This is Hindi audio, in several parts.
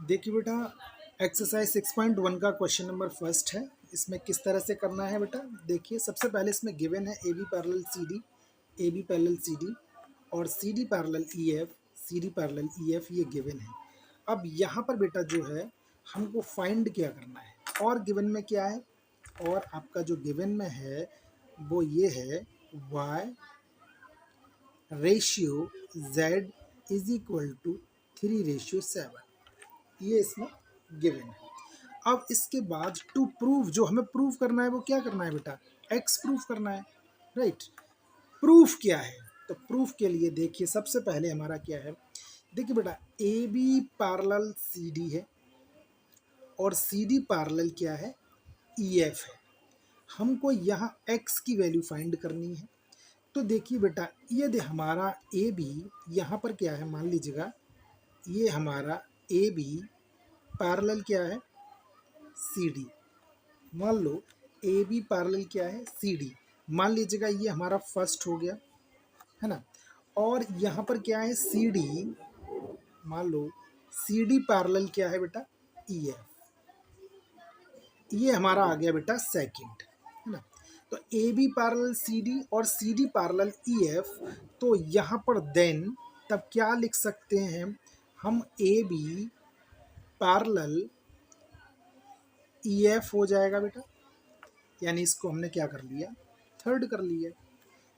देखिए बेटा, एक्सरसाइज 6.1 का क्वेश्चन नंबर फर्स्ट है। इसमें किस तरह से करना है बेटा, देखिए सबसे पहले इसमें गिवन है A B parallel C D, A B parallel C D और C D parallel E F, C D parallel E F, ये गिवन है। अब यहाँ पर बेटा जो है हमको फाइंड क्या करना है, और गिवन में क्या है, और आपका जो गिवन में है वो ये है y ratio z is equal to 3:7, ये इसमें गिवन है। अब इसके बाद टू प्रूव, जो हमें प्रूव करना है वो क्या करना है बेटा, x प्रूफ करना है, राइट। प्रूफ क्या है, तो प्रूफ के लिए देखिए सबसे पहले हमारा क्या है, देखिए बेटा A B parallel C D है और सी डी पैरेलल क्या है, ई एफ है। हमको यहाँ x की वैल्यू फाइंड करनी है। तो देखिए बेटा, यदि हमारा ए बी यहाँ पर क्या है, मान लीजिएगा ये हमारा ए बी पैरेलल क्या है, सी डी। मान लो ए बी पैरेलल क्या है, सी डी। मान लीजिएगा ये हमारा फर्स्ट हो गया, है ना। और यहाँ पर क्या है, सी डी, मान लो सी डी पैरेलल क्या है बेटा, ई एफ। ये हमारा आ गया बेटा सेकंड, है ना। तो A B parallel C D और C D parallel E F, तो यहाँ पर देन तब क्या लिख सकते हैं हम, A B parallel E F हो जाएगा बेटा, यानी इसको हमने क्या कर लिया, थर्ड कर लिया,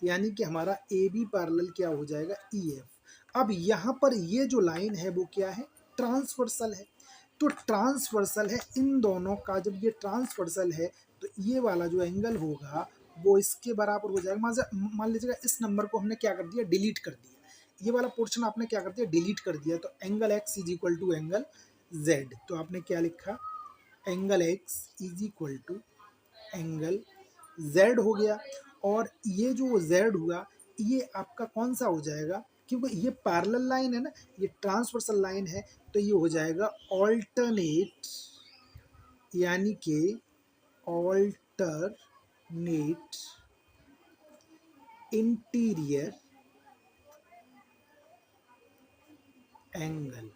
यानी कि हमारा ए बी पैरेलल क्या हो जाएगा, ई एफ। अब यहाँ पर ये जो लाइन है वो क्या है, ट्रांसवर्सल है। तो ट्रांसवर्सल है इन दोनों का, जब ये ट्रांसवर्सल है तो ये वाला जो एंगल होगा वो इसके बराबर हो जाएगा। मान लीजिएगा इस नंबर को हमने क्या कर दिया, डिलीट कर दिया, ये वाला पोर्शन आपने क्या कर दिया, डिलीट कर दिया। तो angle X is equal to angle Z, तो आपने क्या लिखा, angle X is equal to angle Z हो गया। और ये जो जेड हुआ ये आपका कौन सा हो जाएगा, क्योंकि ये पैरेलल लाइन है ना, ये ट्रांसवर्सल लाइन है, तो ये हो जाएगा ऑल्टरनेट, यानी कि ऑल्टरनेट इंटीरियर एंगल,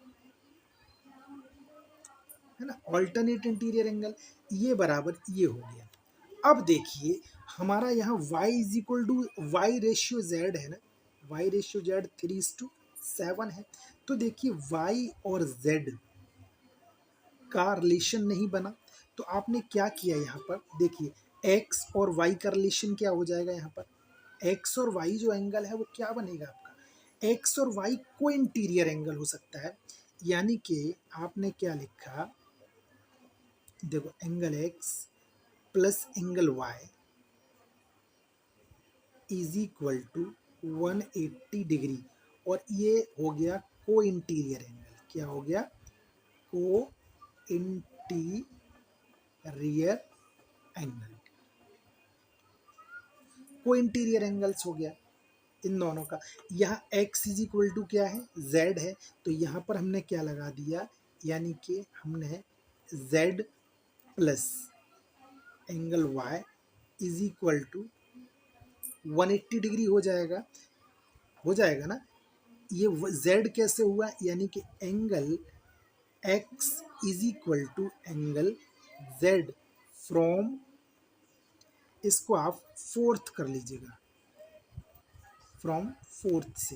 है ना, ऑल्टरनेट इंटीरियर एंगल, ये बराबर ये हो गया। अब देखिए हमारा यहाँ y is equal to Y ratio z है ना, y रेशियो z 3:7 है। तो देखिए y और z का रिलेशन नहीं बना, तो आपने क्या किया यहाँ पर, देखिए x और y का रिलेशन क्या हो जाएगा, यहाँ पर x और y जो एंगल है वो क्या बनेगा आपका, x और y को इंटीरियर एंगल हो सकता है। यानी कि आपने क्या लिखा, देखो angle x plus angle y is equal to 180 degree, और ये हो गया को इंटीरियर एंगल, क्या हो गया, को इंटीरियर एंगल, को इंटीरियर एंगल्स हो गया इन दोनों का। यहाँ x इज इक्वल टू क्या है, z है, तो यहाँ पर हमने क्या लगा दिया, यानी कि हमने z plus angle y is equal to 180 degree हो जाएगा, हो जाएगा ना। ये z कैसे हुआ, यानी कि angle x is equal to angle z from, इसको आप फोर्थ कर लीजिएगा, फ्रॉम फोर्थ से,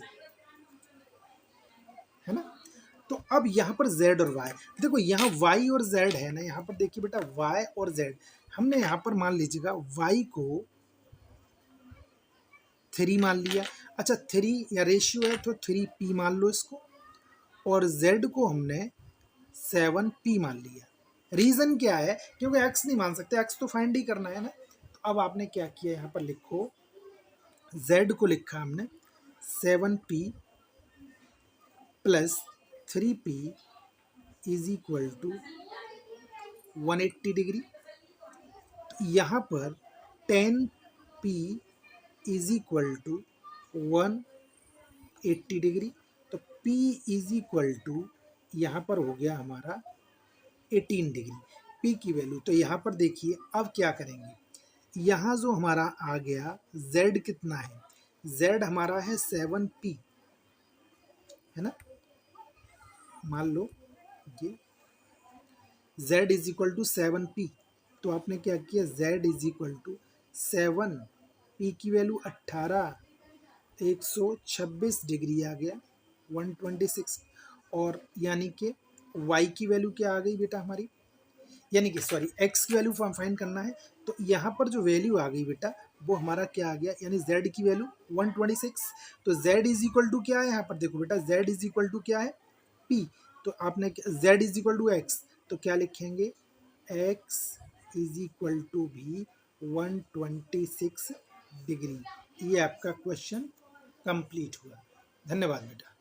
है ना। तो अब यहाँ पर z और y, देखो यहाँ y और z है ना, यहाँ पर देखिए बेटा y और z, हमने यहाँ पर मान लीजिएगा y को 3 मान लिया, अच्छा 3 या रेशियो है तो 3p मान लो इसको, और z को हमने 7p मान लिया। रीज़न क्या है, क्योंकि x नहीं मान सकते, x तो फाइंड ही करना है ना। तो अब आपने क्या किया, यहाँ पर लिखो z को लिखा हमने 7p plus 3p is equal to 180 degree. तो यहाँ पर 10p is equal to 180 degree, तो p इज इक्वल टू यहाँ पर हो गया हमारा 18 डिग्री, p की वैल्यू। तो यहाँ पर देखिए अब क्या करेंगे, यहाँ जो हमारा आ गया z कितना है, z हमारा है 7p, है ना। मान लो ये z is equal to 7p, तो आपने क्या किया, z is equal to 7, p की वैल्यू 18, 126 डिग्री आ गया 126, और यानी कि y की वैल्यू क्या आ गई बेटा हमारी, यानी कि सॉरी x की वैल्यू फाइंड करना है, तो यहाँ पर जो वैल्यू आ गई बेटा वो हमारा क्या आ गया, यानी z की वैल्यू 126, तो z इज इक्वल टू क्या है, यहाँ पर देखो बेटा z इज इक्वल टू क्या है, p, तो आपने z is equal to x, तो क्या लिखेंगे, x इज इक्वल टू भी 126 डिग्री। ये आपका क्वेश्चन कंप्लीट हुआ। धन्यवाद बेटा।